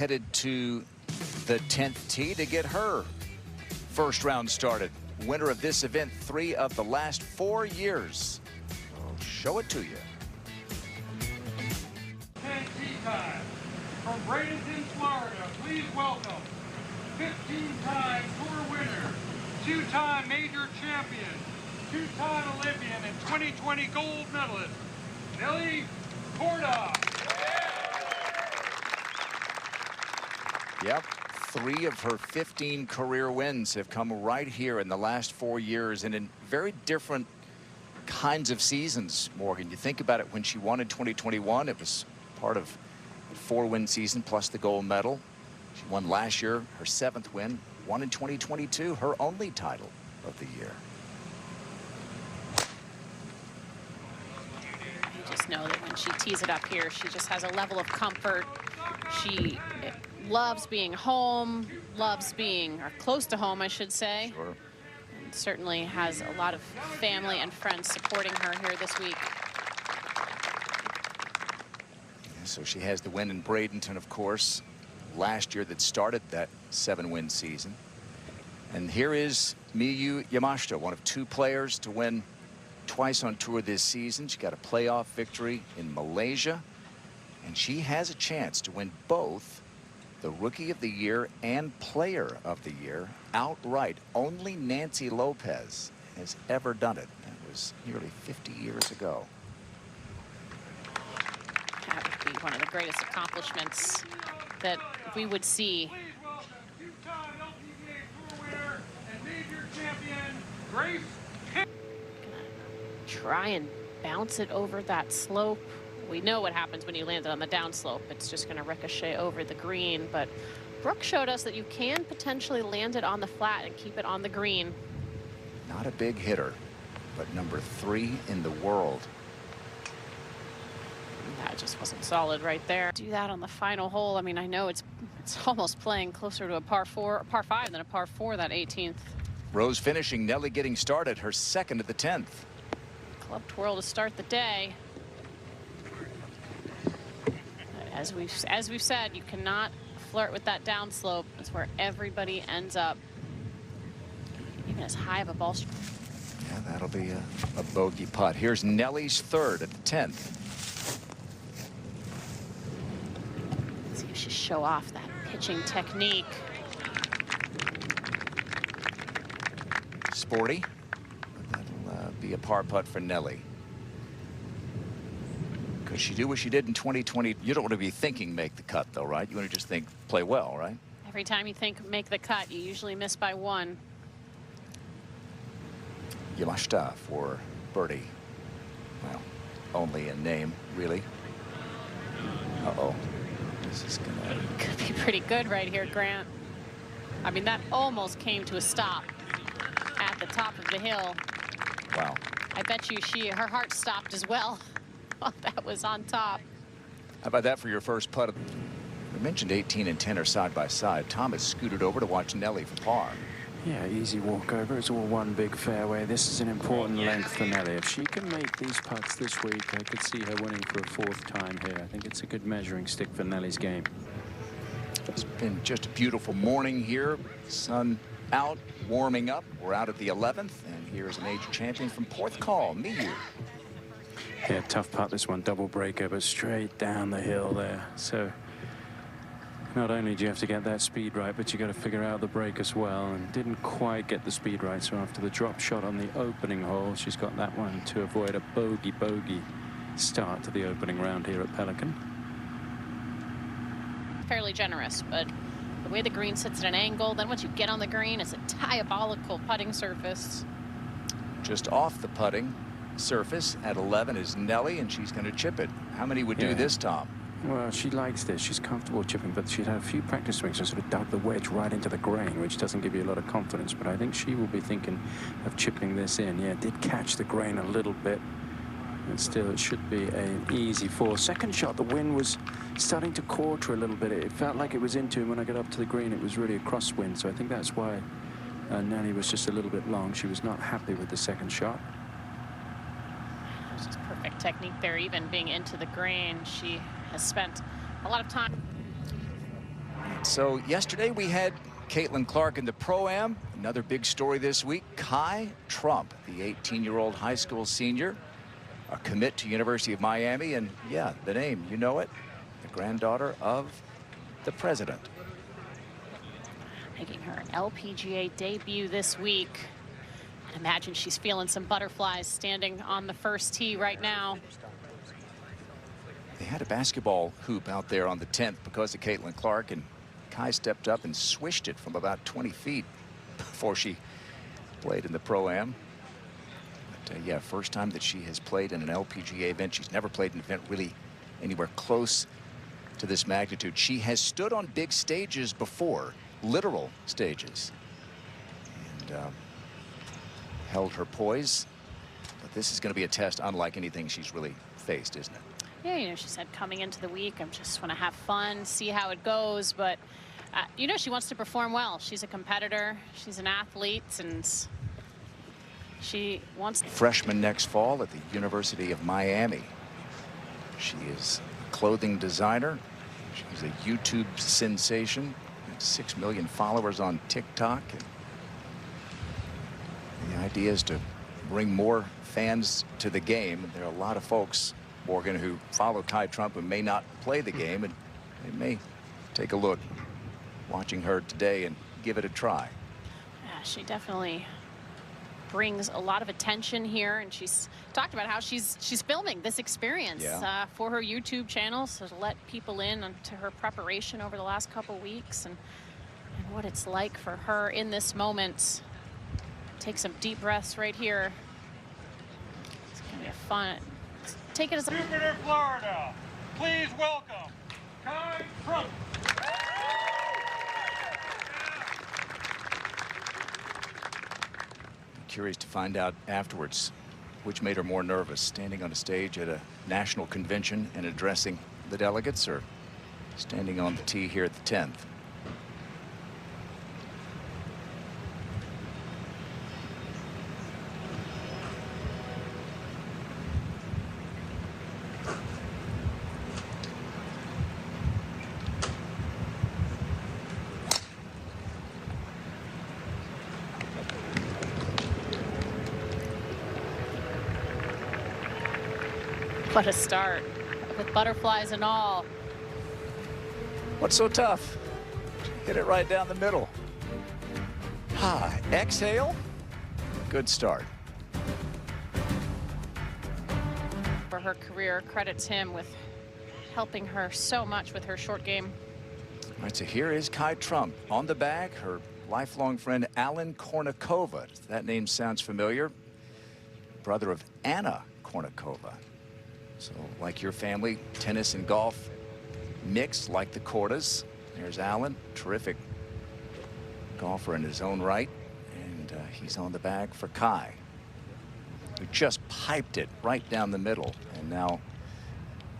Headed to the 10th tee to get her first round started. Winner of this event 3 of the last 4 years. I'll show it to you. 10 tee time from Bradenton, Florida. Please welcome 15-time tour winner, 2-time major champion, 2-time Olympian and 2020 gold medalist, Nelly Korda. Yep, 3 of her 15 career wins have come right here in the last 4 years and in very different kinds of seasons, Morgan. You think about it, when she won in 2021, it was part of a 4-win season plus the gold medal. She won last year, her 7th win, won in 2022, her only title of the year. You just know that when she tees it up here, she just has a level of comfort. She loves being home, loves being, or close to home, I should say. Sure. And certainly has a lot of family and friends supporting her here this week. So she has the win in Bradenton, of course, last year that started that 7-win season. And here is Miyu Yamashita, one of 2 players to win twice on tour this season. She got a playoff victory in Malaysia, and she has a chance to win both the Rookie of the Year and Player of the Year outright. Only Nancy Lopez has ever done it. That was nearly 50 years ago. That would be one of the greatest accomplishments that we would see. Please welcome 2-time LPGA tour winner and major champion, Grace. Try and bounce it over that slope. We know what happens when you land it on the downslope. It's just going to ricochet over the green. But Brooke showed us that you can potentially land it on the flat and keep it on the green. Not a big hitter, but number 3 in the world. That just wasn't solid right there. Do that on the final hole. I mean, I know it's almost playing closer to a par 5 than a par 4, that 18th. Rose finishing, Nelly getting started, her 2nd of the 10th. Club twirl to start the day. As we've said, you cannot flirt with that downslope. That's where everybody ends up. Even as high of a ball. Yeah, that'll be a bogey putt. Here's Nelly's 3rd at the 10th. See if she show off that pitching technique. Sporty. That'll be a par putt for Nelly. Could she do what she did in 2020? You don't want to be thinking make the cut, though, right? You want to just think play well, right? Every time you think make the cut, you usually miss by 1. Yamashita for birdie. Well, only in name, really. Uh-oh. This is gonna... Could be pretty good right here, Grant. I mean, that almost came to a stop at the top of the hill. Wow. I bet you her heart stopped as well. That was on top. How about that for your first putt? We mentioned 18 and 10 are side by side. Tom has scooted over to watch Nelly for par. Yeah, easy walkover. It's all one big fairway. This is an important length for Nelly. If she can make these putts this week, I could see her winning for a 4th time here. I think it's a good measuring stick for Nelly's game. It's been just a beautiful morning here. Sun out, warming up. We're out at the 11th, and here's a major champion from Porthcawl, Miyu. Yeah, tough putt this one, double breaker, but straight down the hill there. So not only do you have to get that speed right, but you got to figure out the break as well, and didn't quite get the speed right. So after the drop shot on the opening hole, she's got that one to avoid a bogey start to the opening round here at Pelican. Fairly generous, but the way the green sits at an angle, then once you get on the green, it's a diabolical putting surface. Just off the putting surface at 11 is Nelly, and she's going to chip it. How many would do this, Tom? Well, she likes this. She's comfortable chipping, but she'd had a few practice swings and sort of dug the wedge right into the grain, which doesn't give you a lot of confidence. But I think she will be thinking of chipping this in. Yeah, it did catch the grain a little bit, and still it should be an easy 4. Second shot, the wind was starting to quarter a little bit. It felt like it was into him when I got up to the green. It was really a crosswind, so I think that's why Nelly was just a little bit long. She was not happy with the second shot. Just perfect technique there, even being into the grain. She has spent a lot of time. So yesterday we had Caitlin Clark in the Pro-Am. Another big story this week, Kai Trump, the 18-year-old high school senior, a commit to University of Miami, and yeah, the name, you know it, the granddaughter of the president. Making her LPGA debut this week. And imagine she's feeling some butterflies standing on the first tee right now. They had a basketball hoop out there on the 10th because of Caitlin Clark, and Kai stepped up and swished it from about 20 feet before she played in the Pro-Am. But yeah, first time that she has played in an LPGA event. She's never played an event really anywhere close to this magnitude. She has stood on big stages before, literal stages, and held her poise. But this is going to be a test unlike anything she's really faced, isn't it? Yeah, you know, she said coming into the week, I just want to have fun, see how it goes. But, you know, she wants to perform well. She's a competitor. She's an athlete, and she wants... Freshman next fall at the University of Miami. She is a clothing designer. She's a YouTube sensation. 6 million followers on TikTok. And the idea is to bring more fans to the game. There are a lot of folks, Morgan, who follow Kai Trump and may not play the game, and they may take a look watching her today and give it a try. Yeah, she definitely brings a lot of attention here, and she's talked about how she's filming this experience for her YouTube channel, so to let people in onto her preparation over the last couple weeks and what it's like for her in this moment. Take some deep breaths right here. It's gonna be a fun. Take it as a Jupiter, Florida. Please welcome Kai Trump. Curious to find out afterwards which made her more nervous, standing on a stage at a national convention and addressing the delegates, or standing on the tee here at the 10th. What a start, with butterflies and all. What's so tough? Hit it right down the middle. Exhale. Good start. For her career, credits him with helping her so much with her short game. All right, so here is Kai Trump on the bag, her lifelong friend Alan Kornikova. That name sounds familiar. Brother of Anna Kornikova. So like your family, tennis and golf mixed like the Kordas. There's Alan, terrific golfer in his own right. And he's on the bag for Kai, who just piped it right down the middle. And now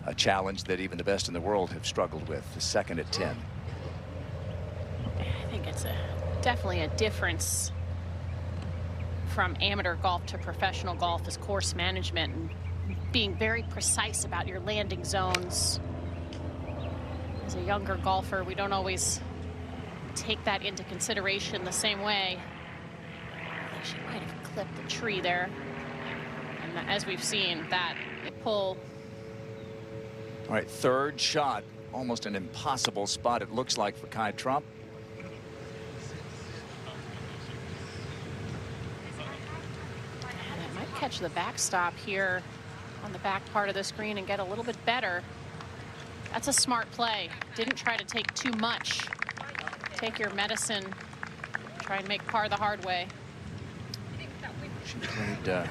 a challenge that even the best in the world have struggled with, the second at 10. I think it's definitely a difference from amateur golf to professional golf is course management and being very precise about your landing zones. As a younger golfer, we don't always take that into consideration the same way. I think she might have clipped the tree there. And as we've seen, that pull. All right, third shot, almost an impossible spot it looks like for Kai Trump. And it might catch the backstop here on the back part of the screen and get a little bit better. That's a smart play. Didn't try to take too much. Take your medicine. Try and make par the hard way. She played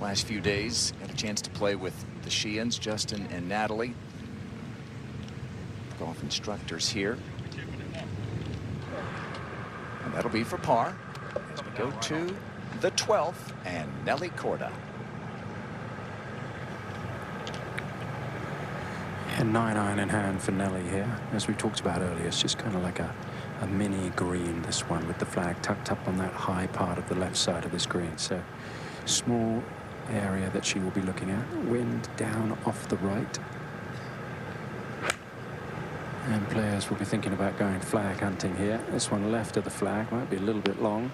last few days. Had a chance to play with the Sheehan's, Justin and Natalie. Golf instructors here. And that'll be for par as we go to the 12th and Nelly Korda. A 9-iron in hand for Nelly here. As we talked about earlier, it's just kind of like a mini green, this one, with the flag tucked up on that high part of the left side of this green. So small area that she will be looking at. Wind down off the right. And players will be thinking about going flag hunting here. This one left of the flag might be a little bit long.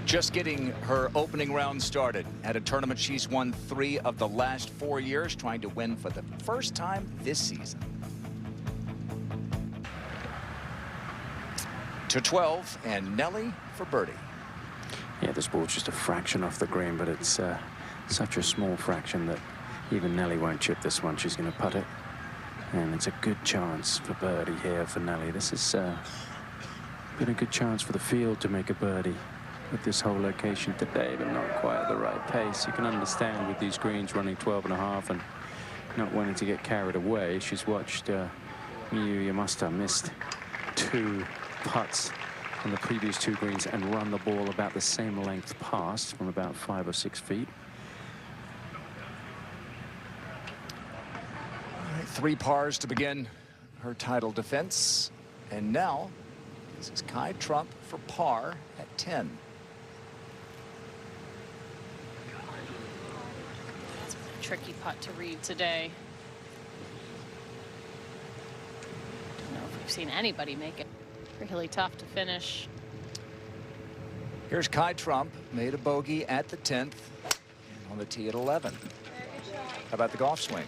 Just getting her opening round started at a tournament she's won 3 of the last 4 years, trying to win for the first time this season. To 12, and Nelly for birdie. Yeah, this ball's just a fraction off the green, but it's such a small fraction that even Nelly won't chip this one. She's going to putt it, and it's a good chance for birdie here for Nelly. This has been a good chance for the field to make a birdie with this whole location today, but not quite at the right pace. You can understand with these greens running 12.5 and not wanting to get carried away. She's watched Miyu Yamashita missed 2 putts on the previous 2 greens and run the ball about the same length past from about 5 or 6 feet. All right, 3 pars to begin her title defense, and now this is Kai Trump for par at 10. That's been a tricky putt to read today. Don't know if we've seen anybody make it. Really tough to finish. Here's Kai Trump, made a bogey at the 10th, on the tee at 11. How about the golf swing?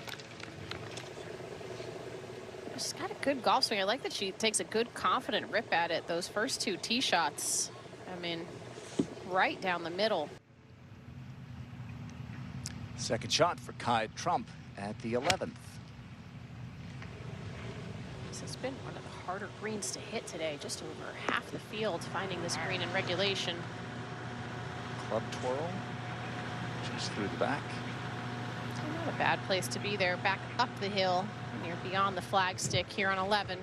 She's got a good golf swing. I like that she takes a good, confident rip at it. Those first 2 tee shots, I mean, right down the middle. Second shot for Kai Trump at the 11th. This has been one of the harder greens to hit today. Just over half the field finding this green in regulation. Club twirl, just through the back. Not a bad place to be there. Back up the hill. And you're beyond the flagstick here on 11.